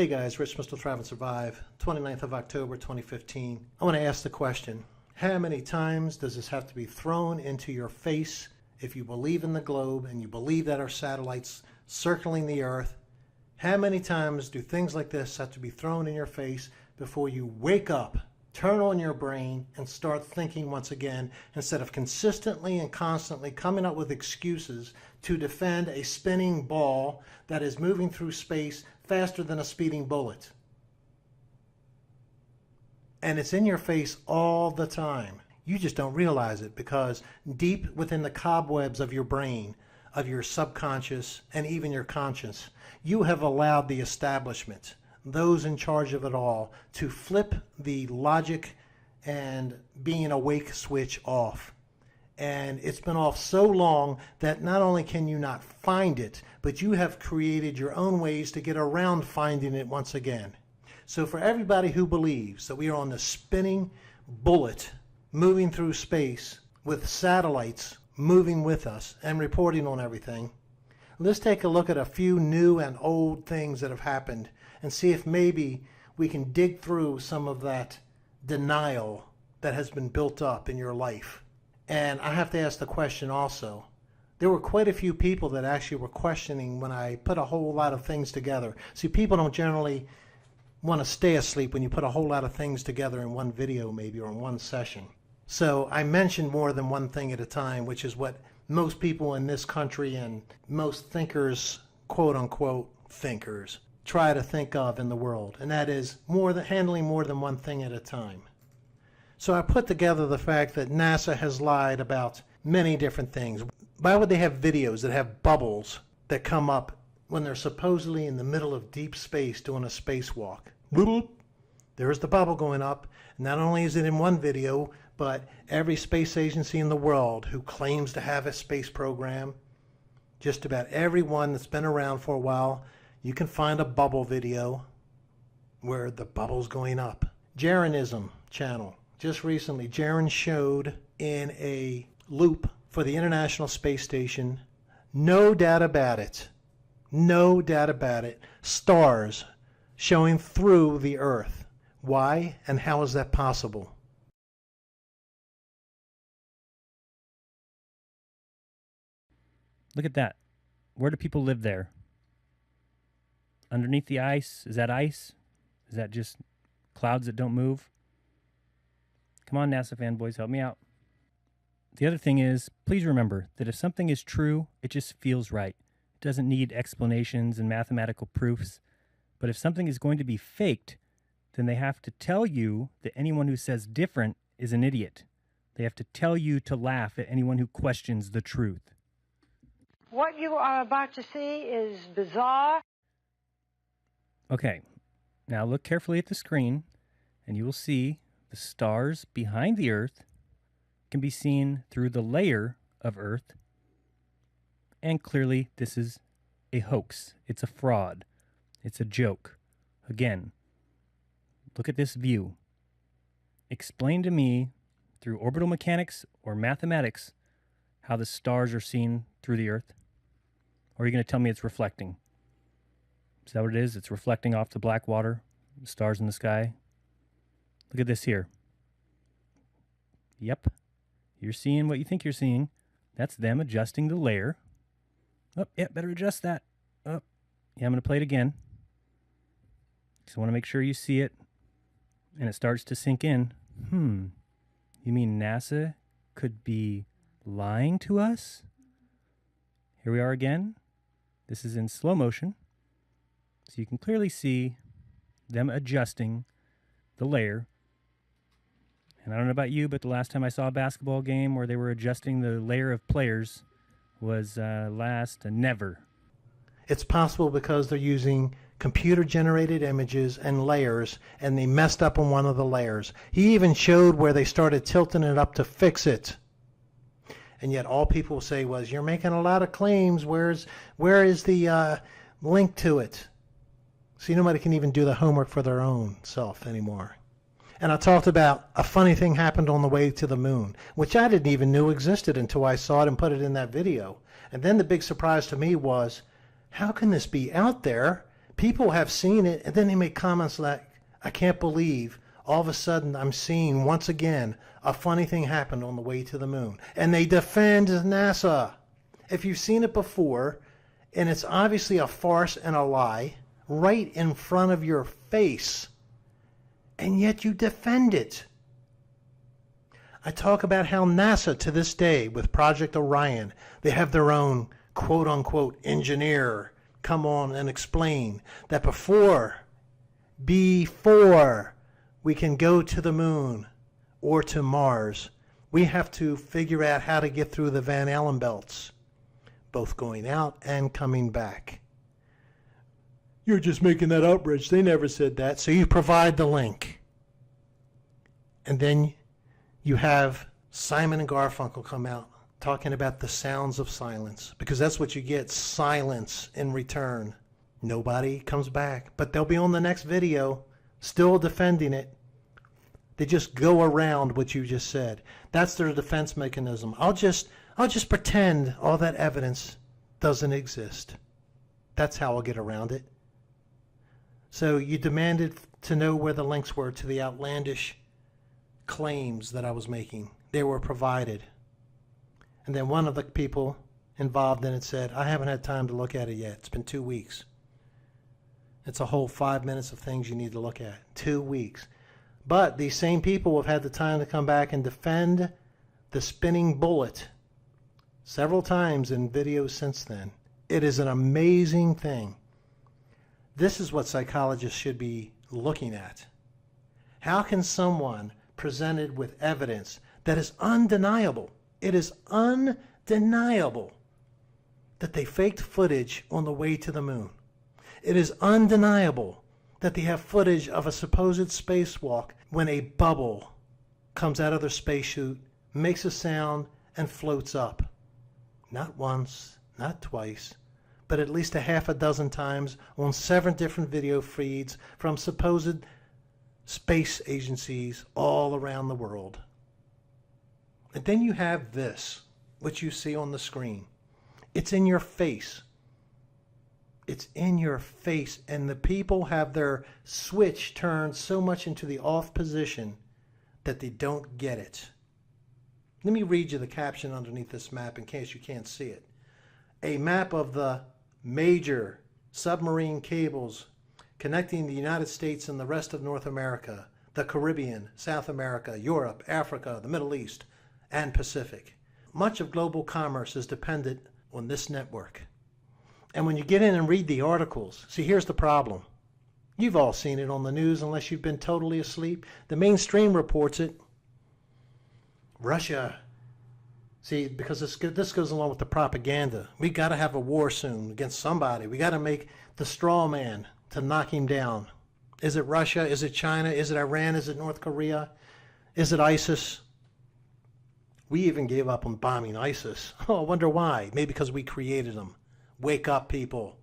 Hey guys, Rich, Mr. Thrive and Survive, 29th of October 2015. I want to ask the question, how many times does this have to be thrown into your face if you believe in the globe and you believe that our satellites circling the earth? How many times do things like this have to be thrown in your face before you wake up, turn on your brain, and start thinking once again, instead of consistently and constantly coming up with excuses to defend a spinning ball that is moving through space faster than a speeding bullet? And it's in your face all the time. You just don't realize it because deep within the cobwebs of your brain, of your subconscious, and even your conscience, you have allowed the establishment, those in charge of it all, to flip the logic and being awake switch off. And it's been off so long that not only can you not find it, but you have created your own ways to get around finding it once again. So for everybody who believes that we are on the spinning bullet moving through space with satellites moving with us and reporting on everything, let's take a look at a few new and old things that have happened and see if maybe we can dig through some of that denial that has been built up in your life. And I have to ask the question also. There were quite a few people that actually were questioning when I put a whole lot of things together. See, people don't generally want to stay asleep when you put a whole lot of things together in one video maybe or in one session. So I mentioned more than one thing at a time, which is what most people in this country and most thinkers, quote unquote thinkers, try to think of in the world. And that is handling more than one thing at a time. So I put together the fact that NASA has lied about many different things. Why would they have videos that have bubbles that come up when they're supposedly in the middle of deep space doing a spacewalk? Boop, there's the bubble going up. Not only is it in one video, but every space agency in the world who claims to have a space program, just about everyone that's been around for a while, you can find a bubble video where the bubble's going up. Jaronism channel. Just recently, Jaron showed in a loop for the International Space Station, no doubt about it, stars showing through the Earth. Why and how is that possible? Look at that. Where do people live there? Underneath the ice? Is that ice? Is that just clouds that don't move? Come on, NASA fanboys, help me out. The other thing is, please remember that if something is true, it just feels right. It doesn't need explanations and mathematical proofs. But if something is going to be faked, then they have to tell you that anyone who says different is an idiot. They have to tell you to laugh at anyone who questions the truth. What you are about to see is bizarre. Okay, now look carefully at the screen, and you will see the stars behind the Earth can be seen through the layer of Earth. And clearly, this is a hoax. It's a fraud. It's a joke. Again, look at this view. Explain to me, through orbital mechanics or mathematics, how the stars are seen through the Earth. Or are you going to tell me it's reflecting? Is that what it is? It's reflecting off the black water, the stars in the sky. Look at this here. Yep. You're seeing what you think you're seeing. That's them adjusting the layer. Oh, yeah, better adjust that. Oh, yeah, I'm going to play it again. So I want to make sure you see it. And it starts to sink in. You mean NASA could be lying to us? Here we are again. This is in slow motion. So you can clearly see them adjusting the layer. And I don't know about you, but the last time I saw a basketball game where they were adjusting the layer of players was never. It's possible because they're using computer-generated images and layers, and they messed up on one of the layers. He even showed where they started tilting it up to fix it. And yet all people say was, you're making a lot of claims. Where is the link to it? See, nobody can even do the homework for their own self anymore. And I talked about a funny thing happened on the way to the moon, which I didn't even know existed until I saw it and put it in that video. And then the big surprise to me was, how can this be out there People have seen it, and then they make comments like, I can't believe all of a sudden I'm seeing once again a funny thing happened on the way to the moon. And they defend NASA. If you've seen it before, and it's obviously a farce and a lie right in front of your face, and yet you defend it. I talk about how NASA to this day with Project Orion, they have their own quote unquote engineer come on and explain that before we can go to the moon or to Mars, we have to figure out how to get through the Van Allen belts, both going out and coming back. You're just making that up, Rich. They never said that. So you provide the link. And then you have Simon and Garfunkel come out talking about the sounds of silence, because that's what you get, silence in return. Nobody comes back, but they'll be on the next video still defending it. They just go around what you just said. That's their defense mechanism. I'll just pretend all that evidence doesn't exist. That's how I'll get around it. So you demanded to know where the links were to the outlandish claims that I was making. They were provided. And then one of the people involved in it said, I haven't had time to look at it yet. It's been 2 weeks. It's a whole 5 minutes of things you need to look at. 2 weeks. But these same people have had the time to come back and defend the spinning bullet several times in videos since then. It is an amazing thing. This is what psychologists should be looking at. How can someone presented with evidence that is undeniable, it is undeniable that they faked footage on the way to the moon. It is undeniable that they have footage of a supposed spacewalk when a bubble comes out of their spacesuit, makes a sound, and floats up. Not once, not twice, but at least a half a dozen times on 7 different video feeds from supposed space agencies all around the world. And then you have this, which you see on the screen. It's in your face. It's in your face, and the people have their switch turned so much into the off position that they don't get it. Let me read you the caption underneath this map in case you can't see it. A map of the major submarine cables connecting the United States and the rest of North America, the Caribbean, South America, Europe, Africa, the Middle East, and Pacific. Much of global commerce is dependent on this network. And when you get in and read the articles, see, here's the problem. You've all seen it on the news unless you've been totally asleep. The mainstream reports it. Russia. See, because this goes along with the propaganda. We got to have a war soon against somebody. We got to make the straw man to knock him down. Is it Russia? Is it China? Is it Iran? Is it North Korea? Is it ISIS? We even gave up on bombing ISIS. Oh, I wonder why. Maybe because we created them. Wake up, people.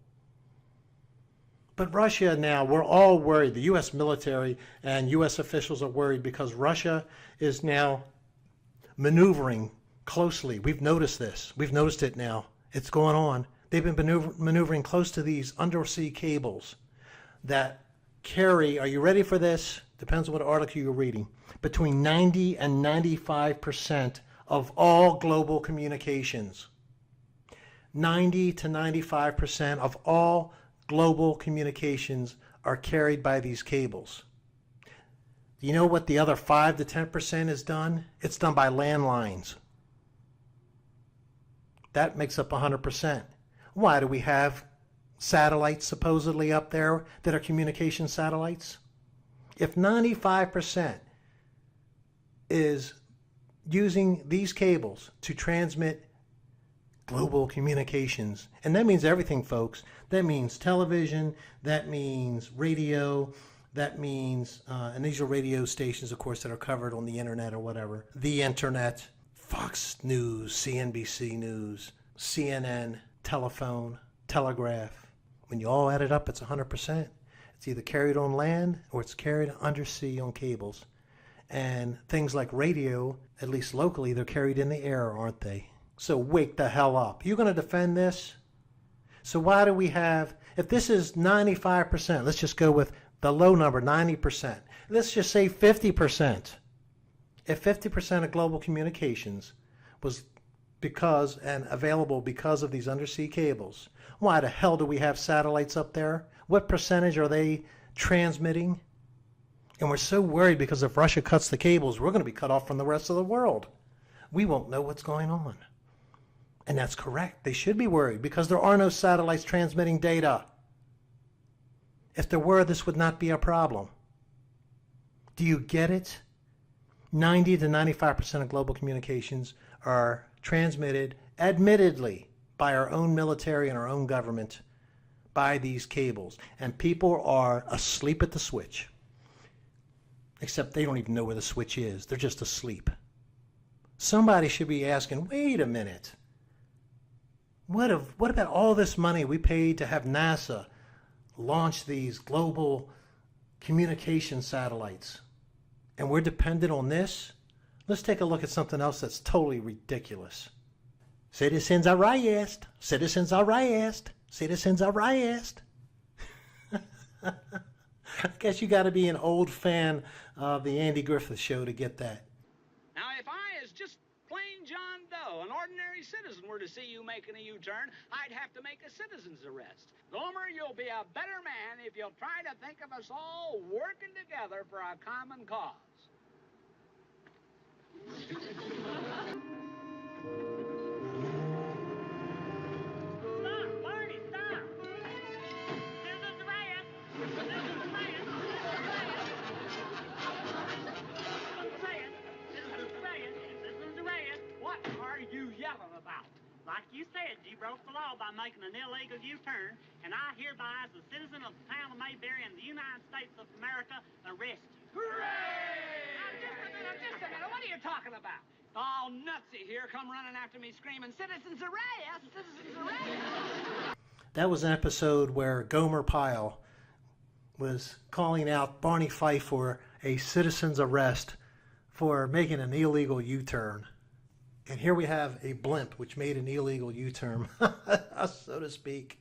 But Russia now, we're all worried. The U.S. military and U.S. officials are worried because Russia is now maneuvering closely. We've noticed this. We've noticed it now. It's going on. They've been maneuvering close to these undersea cables that carry, are you ready for this? Depends on what article you're reading, between 90 and 95% of all global communications. 90 to 95% of all global communications are carried by these cables. Do you know what the other 5 to 10% is done? It's done by landlines. That makes up 100%. Why do we have satellites supposedly up there that are communication satellites? If 95% is using these cables to transmit global communications, and that means everything, folks. That means television, that means radio, that means, and these are radio stations, of course, that are covered on the internet or whatever. The internet, Fox News, CNBC News, CNN, telephone, telegraph. When you all add it up, it's 100%. It's either carried on land or it's carried undersea on cables. And things like radio, at least locally, they're carried in the air, aren't they? So wake the hell up. You're going to defend this? So why do we have If this is 95%, let's just go with the low number, 90%. Let's just say 50%. If 50% of global communications was because and available because of these undersea cables, why the hell do we have satellites up there? What percentage are they transmitting? And we're so worried because if Russia cuts the cables, we're going to be cut off from the rest of the world. We won't know what's going on. And that's correct. They should be worried because there are no satellites transmitting data. If there were, this would not be a problem. Do you get it? 90 to 95% of global communications are transmitted, admittedly, by our own military and our own government, by these cables. And people are asleep at the switch. Except they don't even know where the switch is. They're just asleep. Somebody should be asking, wait a minute. What about all this money we paid to have NASA launch these global communication satellites? And we're dependent on this? Let's take a look at something else that's totally ridiculous. Citizens arrest. Citizens arrest. Citizens arrest. I guess you got to be an old fan of the Andy Griffith Show to get that. Now, if I, as just plain John Doe, an ordinary citizen, were to see you making a U-turn, I'd have to make a citizen's arrest. Gomer, you'll be a better man if you'll try to think of us all working together for a common cause. Stop, Barney, stop! Citizens arrest! Citizens arrest! Citizens arrest! What are you yelling about? Like you said, you broke the law by making an illegal U-turn, and I hereby, as a citizen of the town of Mayberry in the United States of America, arrest you. Hooray! Now, just a minute, what are you talking about? All nutsy here come running after me screaming, citizens arrest! Citizens arrest! That was an episode where Gomer Pyle was calling out Barney Fife for a citizen's arrest for making an illegal U-turn. And here we have a blimp which made an illegal U-turn, so to speak.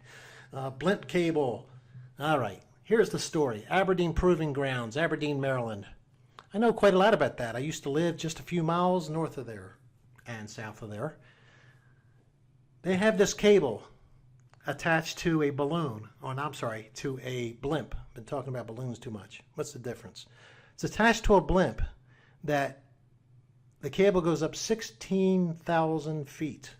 Blimp cable. All right, here's the story. Aberdeen Proving Grounds, Aberdeen, Maryland. I know quite a lot about that. I used to live just a few miles north of there and south of there. They have this cable attached to a balloon, to a blimp. I've been talking about balloons too much. What's the difference? It's attached to a blimp that the cable goes up 16,000 feet,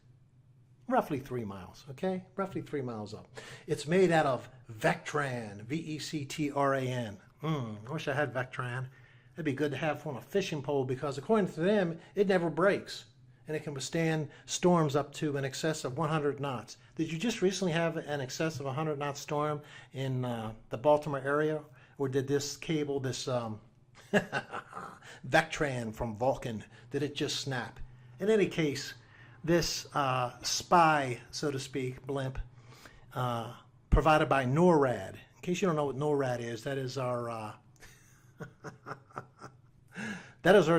roughly 3 miles, okay? Roughly 3 miles up. It's made out of Vectran, V-E-C-T-R-A-N. I wish I had Vectran. It'd be good to have on a fishing pole because according to them, it never breaks. And it can withstand storms up to an excess of 100 knots. Did you just recently have an excess of 100 knot storm in the Baltimore area? Or did this cable, this Vectran from Vulcan, did it just snap? In any case, this spy, so to speak, blimp, provided by NORAD. In case you don't know what NORAD is, that is our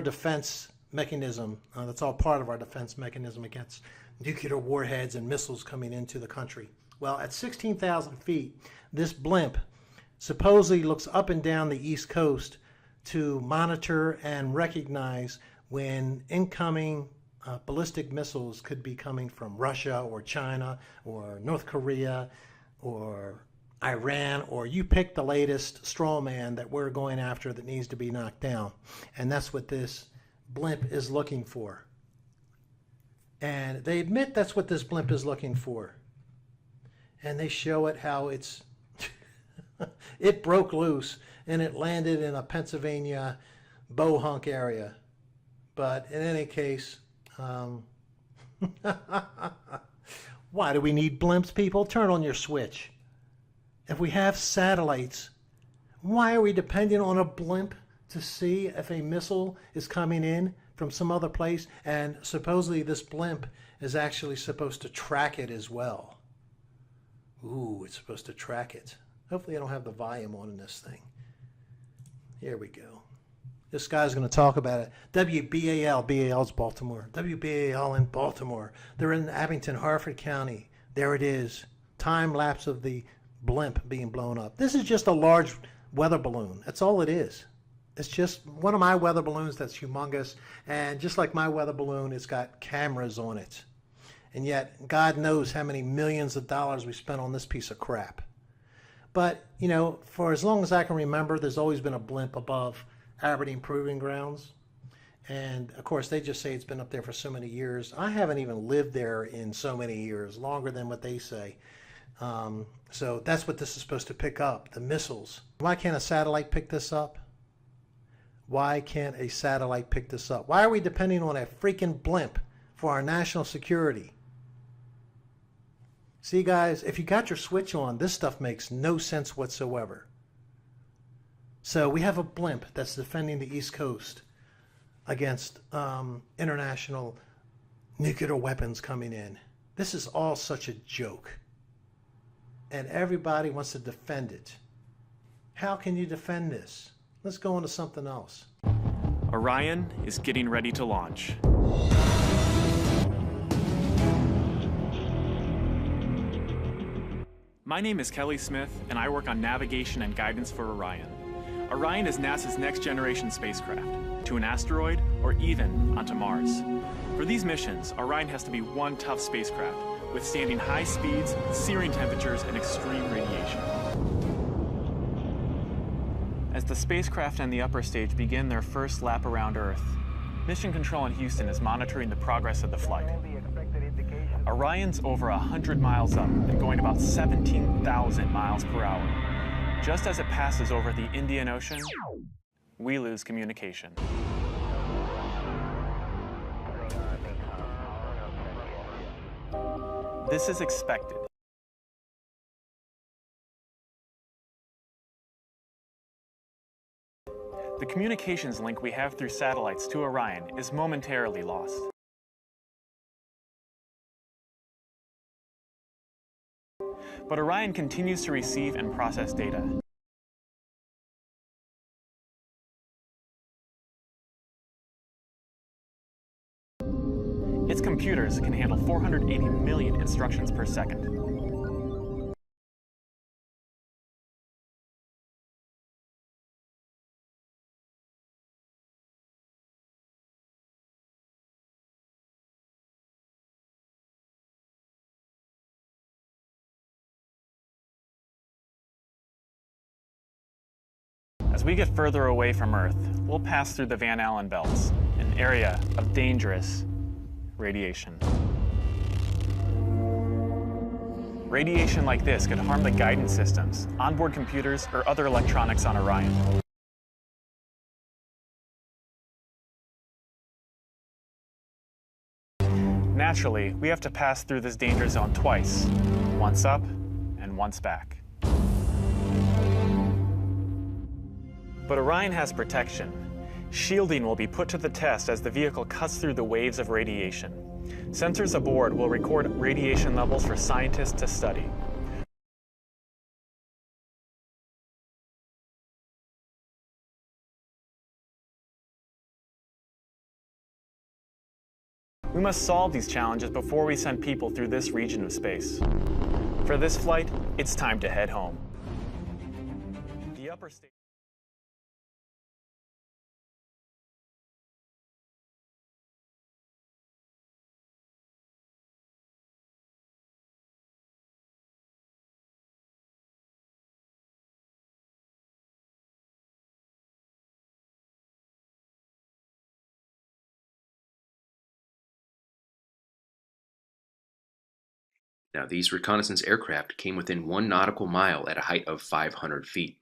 defense mechanism. That's all part of our defense mechanism against nuclear warheads and missiles coming into the country. Well, at 16,000 feet, this blimp supposedly looks up and down the East Coast to monitor and recognize when incoming ballistic missiles could be coming from Russia or China or North Korea or Iran, or you pick the latest straw man that we're going after that needs to be knocked down. And that's what this blimp is looking for. And they admit that's what this blimp is looking for. And they show it how it's it broke loose and it landed in a Pennsylvania bohunk area. But in any case, why do we need blimps, people? Turn on your switch. If we have satellites, why are we dependent on a blimp to see if a missile is coming in from some other place? And supposedly this blimp is actually supposed to track it as well. Ooh, it's supposed to track it. Hopefully I don't have the volume on in this thing. Here we go. This guy's going to talk about it. WBAL, BAL's Baltimore. WBAL in Baltimore. They're in Abington, Harford County. There it is. Time lapse of the blimp being blown up. This is just a large weather balloon. That's all it is. It's just one of my weather balloons that's humongous. And just like my weather balloon, it's got cameras on it. And yet, God knows how many millions of dollars we spent on this piece of crap. But, you know, for as long as I can remember, there's always been a blimp above Aberdeen Proving Grounds. And, of course, they just say it's been up there for so many years. I haven't even lived there in so many years, longer than what they say. So that's what this is supposed to pick up, the missiles. Why can't a satellite pick this up? Why can't a satellite pick this up? Why are we depending on a freaking blimp for our national security? See, guys, if you got your switch on, this stuff makes no sense whatsoever. So we have a blimp that's defending the East Coast against international nuclear weapons coming in. This is all such a joke. And everybody wants to defend it. How can you defend this? Let's go on to something else. Orion is getting ready to launch. My name is Kelly Smith, and I work on navigation and guidance for Orion. Orion is NASA's next generation spacecraft, to an asteroid or even onto Mars. For these missions, Orion has to be one tough spacecraft, withstanding high speeds, searing temperatures, and extreme radiation. As the spacecraft and the upper stage begin their first lap around Earth, Mission Control in Houston is monitoring the progress of the flight. Orion's over 100 miles up and going about 17,000 miles per hour. Just as it passes over the Indian Ocean, we lose communication. This is expected. The communications link we have through satellites to Orion is momentarily lost. But Orion continues to receive and process data. Its computers can handle 480 million instructions per second. As we get further away from Earth, we'll pass through the Van Allen belts, an area of dangerous radiation. Radiation like this could harm the guidance systems, onboard computers, or other electronics on Orion. Naturally, we have to pass through this danger zone twice, once up and once back. But Orion has protection. Shielding will be put to the test as the vehicle cuts through the waves of radiation. Sensors aboard will record radiation levels for scientists to study. We must solve these challenges before we send people through this region of space. For this flight, it's time to head home. The upper stage. Now, these reconnaissance aircraft came within 1 nautical mile at a height of 500 feet.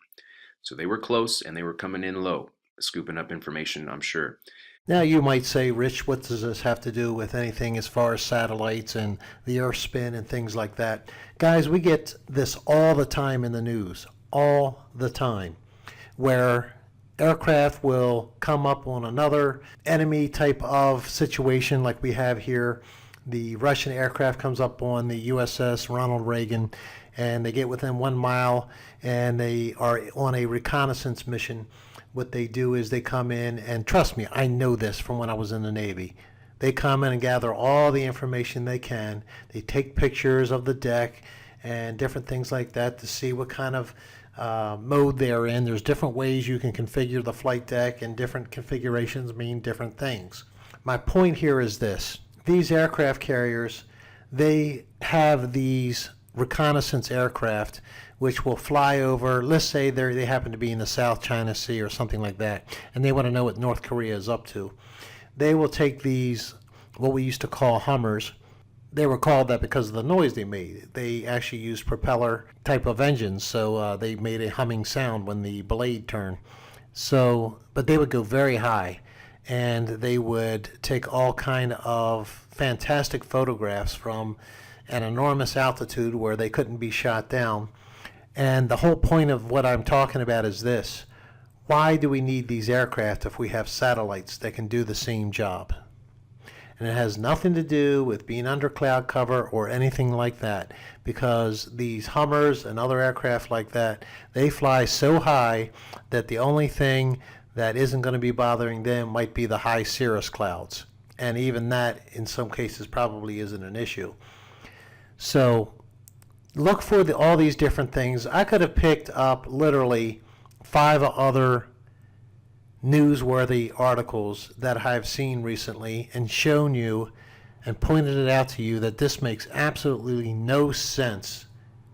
So they were close and they were coming in low, scooping up information, I'm sure. Now you might say, Rich, what does this have to do with anything as far as satellites and the Earth spin and things like that? Guys, we get this all the time in the news, all the time, where aircraft will come up on another enemy type of situation like we have here. The Russian aircraft comes up on the USS Ronald Reagan, and they get within 1 mile, and they are on a reconnaissance mission. What they do is they come in, and trust me, I know this from when I was in the Navy. They come in and gather all the information they can. They take pictures of the deck, and different things like that to see what kind of mode they're in. There's different ways you can configure the flight deck, and different configurations mean different things. My point here is this. These aircraft carriers, they have these reconnaissance aircraft which will fly over, let's say they happen to be in the South China Sea or something like that, and they want to know what North Korea is up to. They will take these, what we used to call Hummers. They were called that because of the noise they made. They actually used propeller type of engines, so they made a humming sound when the blade turned. So, but they would go very high, and they would take all kind of fantastic photographs from an enormous altitude where they couldn't be shot down. And the whole point of what I'm talking about is this. Why do we need these aircraft if we have satellites that can do the same job? And it has nothing to do with being under cloud cover or anything like that, because these Hummers and other aircraft like that, they fly so high that the only thing that isn't going to be bothering them might be the high cirrus clouds. And even that, in some cases, probably isn't an issue. So look for all these different things. I could have picked up literally 5 other newsworthy articles that I've seen recently and shown you and pointed it out to you that this makes absolutely no sense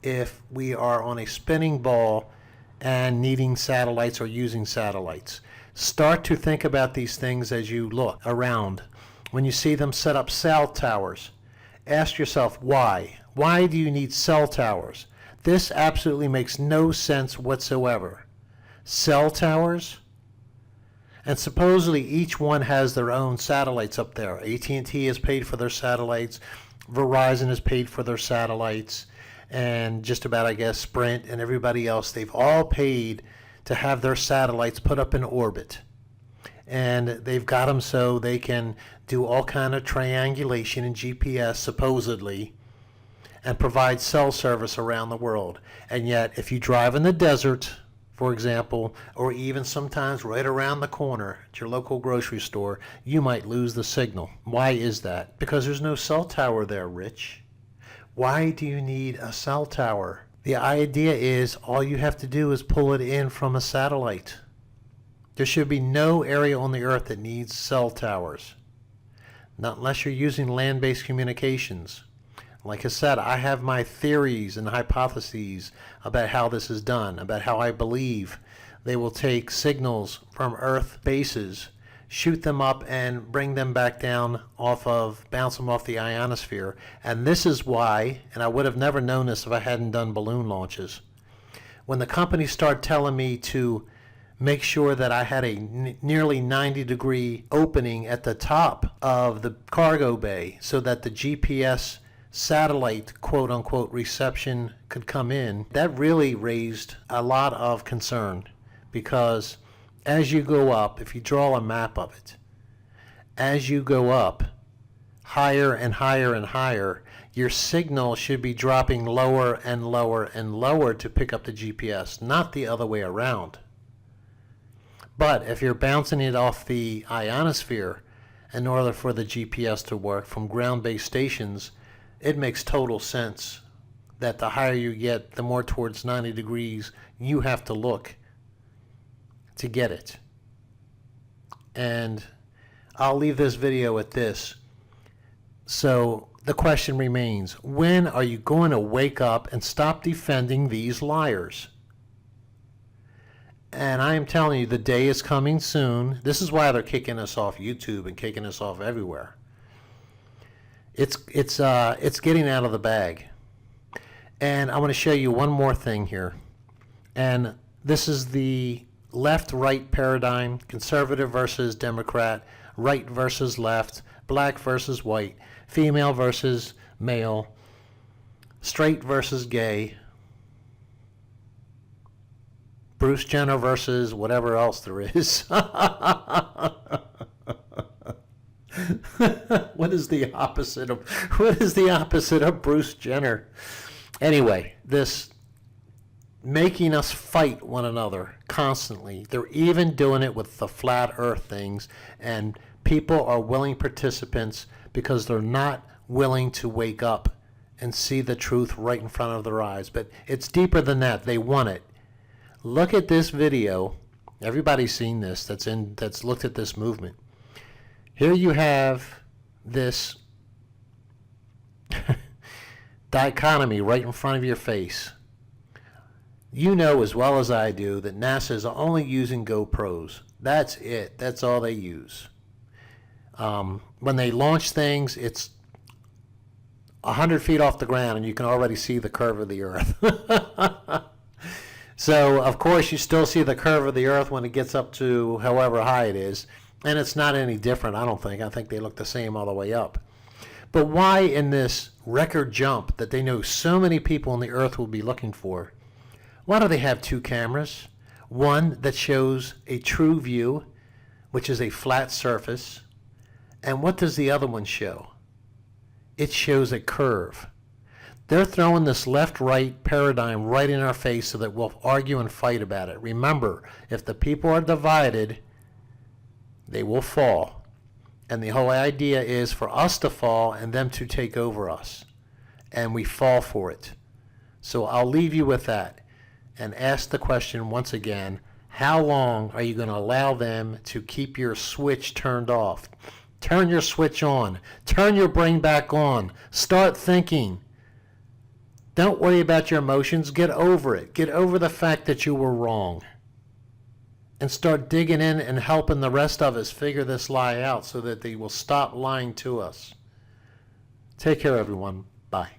if we are on a spinning ball and needing satellites or using satellites. Start to think about these things as you look around. When you see them set up cell towers, ask yourself why. Why do you need cell towers? This absolutely makes no sense whatsoever. Cell towers? And supposedly each one has their own satellites up there. AT&T has paid for their satellites. Verizon has paid for their satellites. And just about, I guess, Sprint and everybody else, they've all paid to have their satellites put up in orbit. And they've got them so they can do all kind of triangulation and GPS, supposedly, and provide cell service around the world. And yet, if you drive in the desert, for example, or even sometimes right around the corner at your local grocery store, you might lose the signal. Why is that? Because there's no cell tower there, Rich. Why do you need a cell tower? The idea is all you have to do is pull it in from a satellite. There should be no area on the earth that needs cell towers. Not unless you're using land-based communications. Like I said, I have my theories and hypotheses about how this is done, about how I believe they will take signals from Earth bases, shoot them up, and bring them back down bounce them off the ionosphere. And this is why, and I would have never known this if I hadn't done balloon launches. When the companies start telling me to make sure that I had a nearly 90-degree opening at the top of the cargo bay so that the GPS satellite quote-unquote reception could come in, that really raised a lot of concern, because as you go up, if you draw a map of it, as you go up higher and higher and higher, your signal should be dropping lower and lower and lower to pick up the GPS, not the other way around. But if you're bouncing it off the ionosphere in order for the GPS to work from ground-based stations, it makes total sense that the higher you get, the more towards 90 degrees you have to look to get it. And I'll leave this video at this. So the question remains, when are you going to wake up and stop defending these liars? And I am telling you, the day is coming soon. This is why they're kicking us off YouTube and kicking us off everywhere. It's getting out of the bag. And I want to show you one more thing here. And this is the left-right paradigm, conservative versus Democrat, right versus left, black versus white, female versus male, straight versus gay, Bruce Jenner versus whatever else there is. What is the opposite of Bruce Jenner? Anyway, this making us fight one another constantly. They're even doing it with the flat earth things, and people are willing participants because they're not willing to wake up and see the truth right in front of their eyes. But it's deeper than that. They want it. Look at this video. Everybody's seen this that's looked at this movement. Here you have this dichotomy right in front of your face. You know as well as I do that NASA is only using GoPros. That's it. That's all they use. When they launch things, it's 100 feet off the ground, and you can already see the curve of the Earth. So, of course, you still see the curve of the Earth when it gets up to however high it is, and it's not any different, I don't think. I think they look the same all the way up. But why in this record jump that they know so many people on the Earth will be looking for, why do they have two cameras? One that shows a true view, which is a flat surface, and what does the other one show? It shows a curve. They're throwing this left-right paradigm right in our face so that we'll argue and fight about it. Remember, if the people are divided, they will fall. And the whole idea is for us to fall and them to take over us. And we fall for it. So I'll leave you with that and ask the question once again, how long are you going to allow them to keep your switch turned off? Turn your switch on. Turn your brain back on. Start thinking. Don't worry about your emotions. Get over it. Get over the fact that you were wrong. And start digging in and helping the rest of us figure this lie out so that they will stop lying to us. Take care, everyone. Bye.